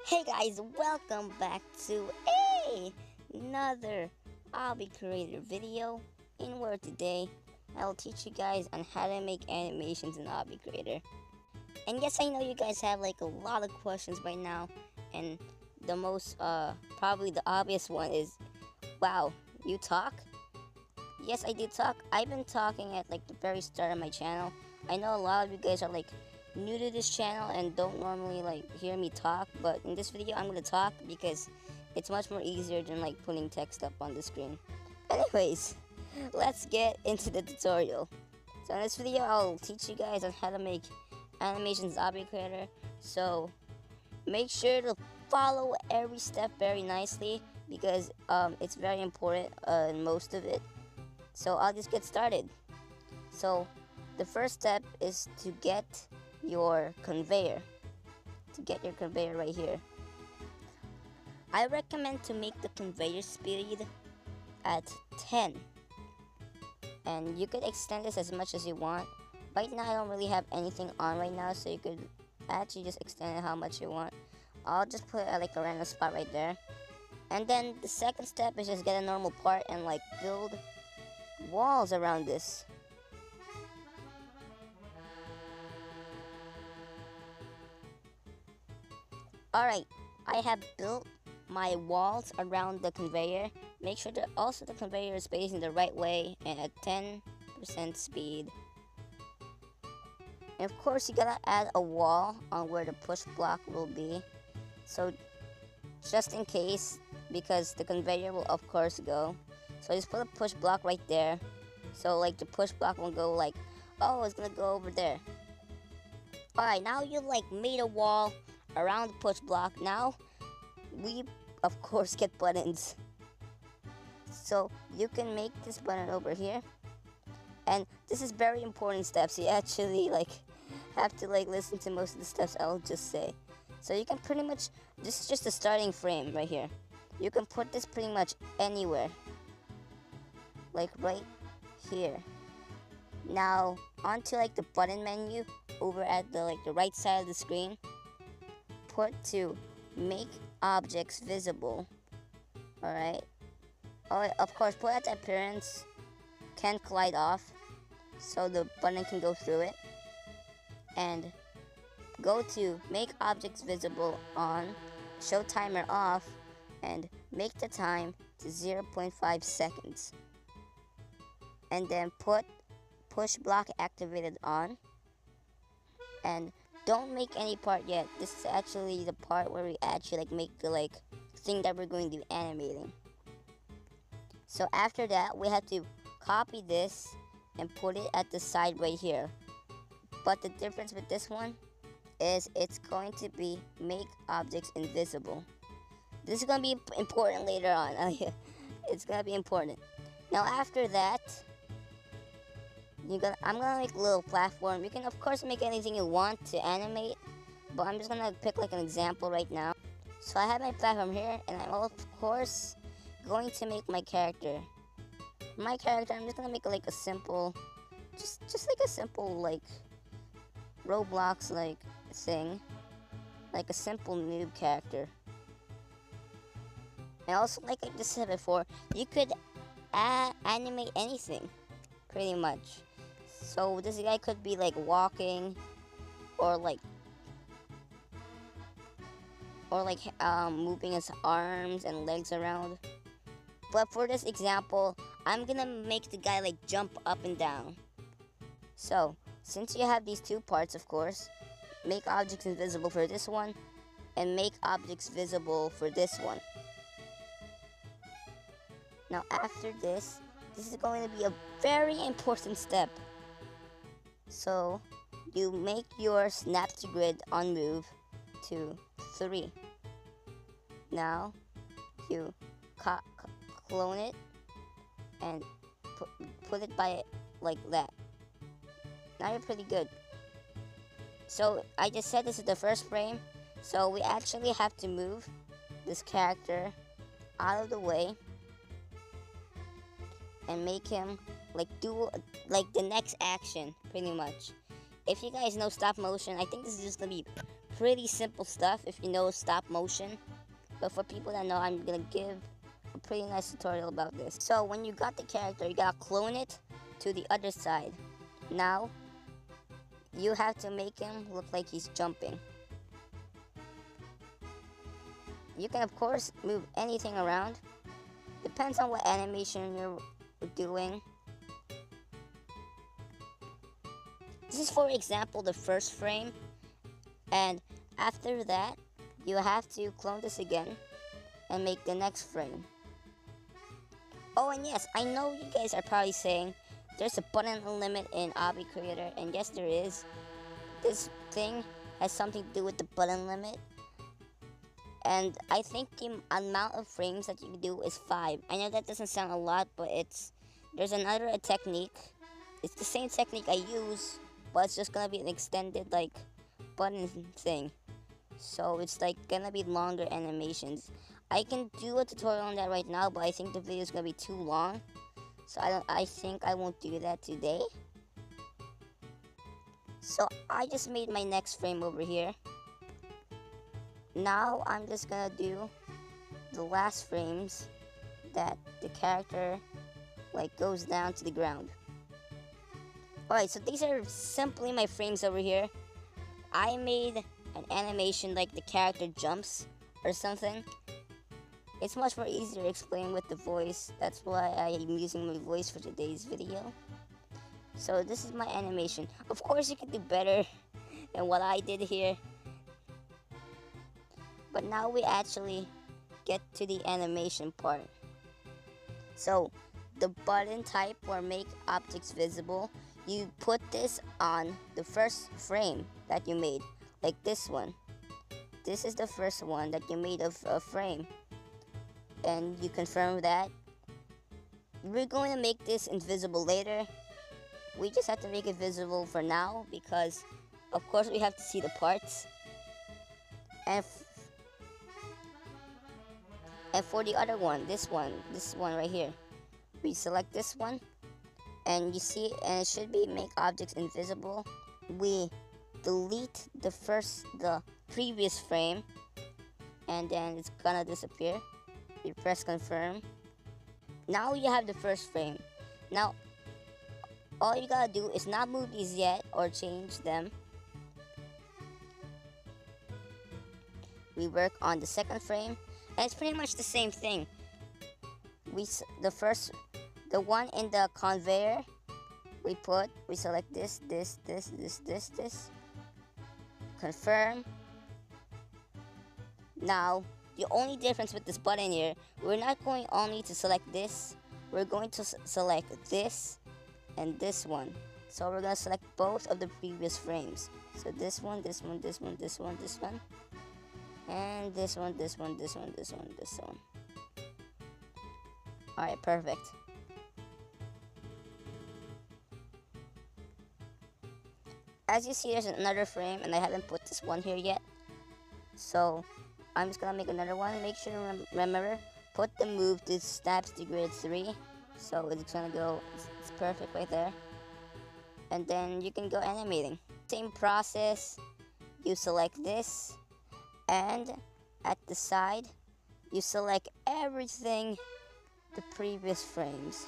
Hey guys, welcome back to another Obby Creator video, in where today I'll teach you guys on how to make animations in Obby Creator. And yes, I know you guys have like a lot of questions right now, and the most probably the obvious one is, wow, you talk? Yes, I do talk. I've been talking at like the very start of my channel. I know a lot of you guys are like new to this channel and don't normally like hear me talk, but in this video I'm gonna talk because it's much more easier than like putting text up on the screen. Anyways, let's get into the tutorial. So in this video I'll teach you guys on how to make animations in Obby Creator, so make sure to follow every step very nicely because it's very important in most of it. So I'll just get started. So the first step is to get your conveyor. Right here. I recommend to make the conveyor speed at 10. And you could extend this as much as you want. Right now I don't really have anything on right now, so you could actually just extend it how much you want. I'll just put it at like a random spot right there. And then the second step is just get a normal part and like build walls around this. Alright, I have built my walls around the conveyor. Make sure that also the conveyor is facing the right way and at 10% speed. And of course you gotta add a wall on where the push block will be. So just in case, because the conveyor will of course go. So just put a push block right there. So like the push block will go like, oh, it's gonna go over there. Alright, now you like made a wall around the push block. Now we of course get buttons. So you can make this button over here. And this is very important steps. You actually like have to like listen to most of the steps I'll just say. So you can pretty much, this is just the starting frame right here. You can put this pretty much anywhere. Like right here. Now onto like the button menu over at the like the right side of the screen. Put to make objects visible. Alright. Oh, of course put at the appearance can collide off so the button can go through it. And go to make objects visible on, show timer off, and make the time to 0.5 seconds. And then put push block activated on. And don't make any part yet. This is actually the part where we actually like make the like thing that we're going to be animating. So after that we have to copy this and put it at the side right here. But the difference with this one is it's going to be make objects invisible. This is going to be important later on. It's going to be important. Now after that, I'm gonna make a little platform. You can of course make anything you want to animate, but I'm just gonna pick like an example right now. So I have my platform here, and I'm of course going to make my character. My character, I'm just gonna make like a simple, just like a simple like Roblox like thing, like a simple noob character. And also, like I just said before, you could animate anything, pretty much. So this guy could be like walking, or like moving his arms and legs around. But for this example, I'm gonna make the guy like jump up and down. So since you have these two parts, of course, make objects invisible for this one, and make objects visible for this one. Now after this is going to be a very important step. So you make your snap to grid on move to 3. Now you clone it and put it by it like that. Now you're pretty good. So I just said this is the first frame, so we actually have to move this character out of the way and make him like do like the next action, pretty much. If you guys know stop motion, I think this is just gonna be pretty simple stuff if you know stop motion. But for people that know, I'm gonna give a pretty nice tutorial about this. So when you got the character, you gotta clone it to the other side. Now, you have to make him look like he's jumping. You can of course move anything around. Depends on what animation you're doing. This is, for example, the first frame. And after that, you have to clone this again and make the next frame. Oh, and yes, I know you guys are probably saying there's a button limit in Obby Creator, and yes, there is. This thing has something to do with the button limit. And I think the amount of frames that you can do is 5. I know that doesn't sound a lot, but there's another technique. It's the same technique I use, but it's just gonna be an extended like button thing. So it's like gonna be longer animations. I can do a tutorial on that right now, but I think the video is gonna be too long. So I think I won't do that today. So I just made my next frame over here. Now I'm just gonna do the last frames that the character like goes down to the ground. Alright, so these are simply my frames over here. I made an animation like the character jumps or something. It's much more easier to explain with the voice. That's why I am using my voice for today's video. So this is my animation. Of course you can do better than what I did here. But now we actually get to the animation part. So the button type or make objects visible, you put this on the first frame that you made, like this one. This is the first one that you made of a frame. And you confirm that. We're going to make this invisible later. We just have to make it visible for now because of course we have to see the parts. And for the other one, this one right here, we select this one, and you see, and it should be make objects invisible. We delete the previous frame, and then it's gonna disappear. We press confirm. Now you have the first frame. Now, all you gotta do is not move these yet or change them. We work on the second frame, and it's pretty much the same thing. The one in the conveyor, we select this, confirm. Now, the only difference with this button here, we're not going only to select this, we're going to select this and this one. So we're going to select both of the previous frames. So this one, this one, this one, this one, this one. And this one, this one, this one, this one, this one. Alright, perfect. As you see, there's another frame, and I haven't put this one here yet. So, I'm just gonna make another one. Make sure to remember, put the move to snaps to grid 3. So, it's gonna go, it's perfect right there. And then you can go animating. Same process, you select this. And at the side, you select everything the previous frames.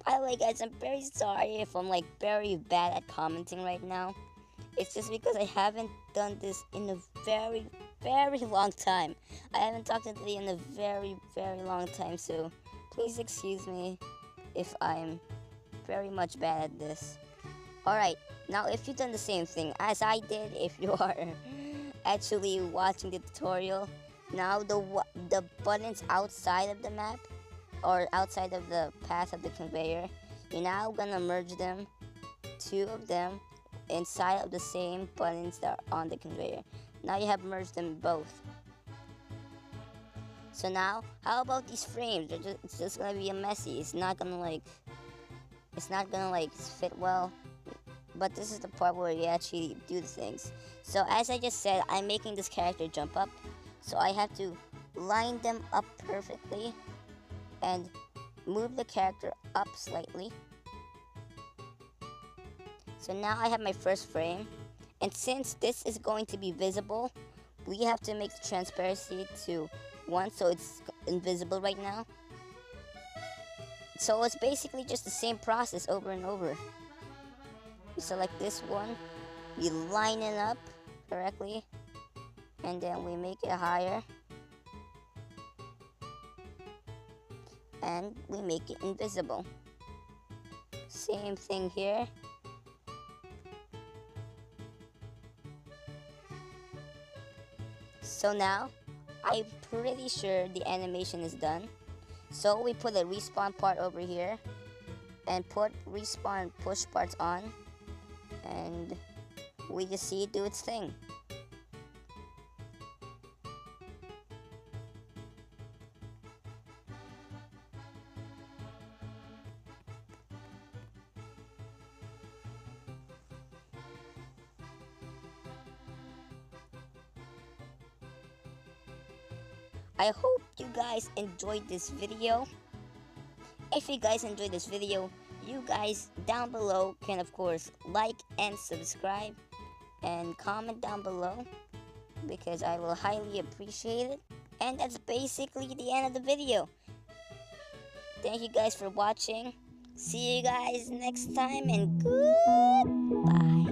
By the way, guys, I'm very sorry if I'm like very bad at commenting right now. It's just because I haven't done this in a very, very long time. I haven't talked to Lee in a very, very long time, so please excuse me if I'm very much bad at this. Alright, now if you've done the same thing as I did, if you are actually watching the tutorial, now the buttons outside of the map, or outside of the path of the conveyor, you're now gonna merge them, 2 of them, inside of the same buttons that are on the conveyor. Now you have merged them both. So now, how about these frames? It's just gonna be a messy. It's not gonna fit well. But this is the part where you actually do the things. So as I just said, I'm making this character jump up. So I have to line them up perfectly and move the character up slightly. So now I have my first frame. And since this is going to be visible, we have to make the transparency to 1 so it's invisible right now. So it's basically just the same process over and over. We select this one, we line it up correctly, and then we make it higher. And we make it invisible. Same thing here. So now, I'm pretty sure the animation is done. So we put a respawn part over here and put respawn push parts on, and we just see it do its thing. I hope you guys enjoyed this video. If you guys enjoyed this video, you guys down below can of course like and subscribe and comment down below because I will highly appreciate it. And that's basically the end of the video. Thank you guys for watching. See you guys next time and goodbye.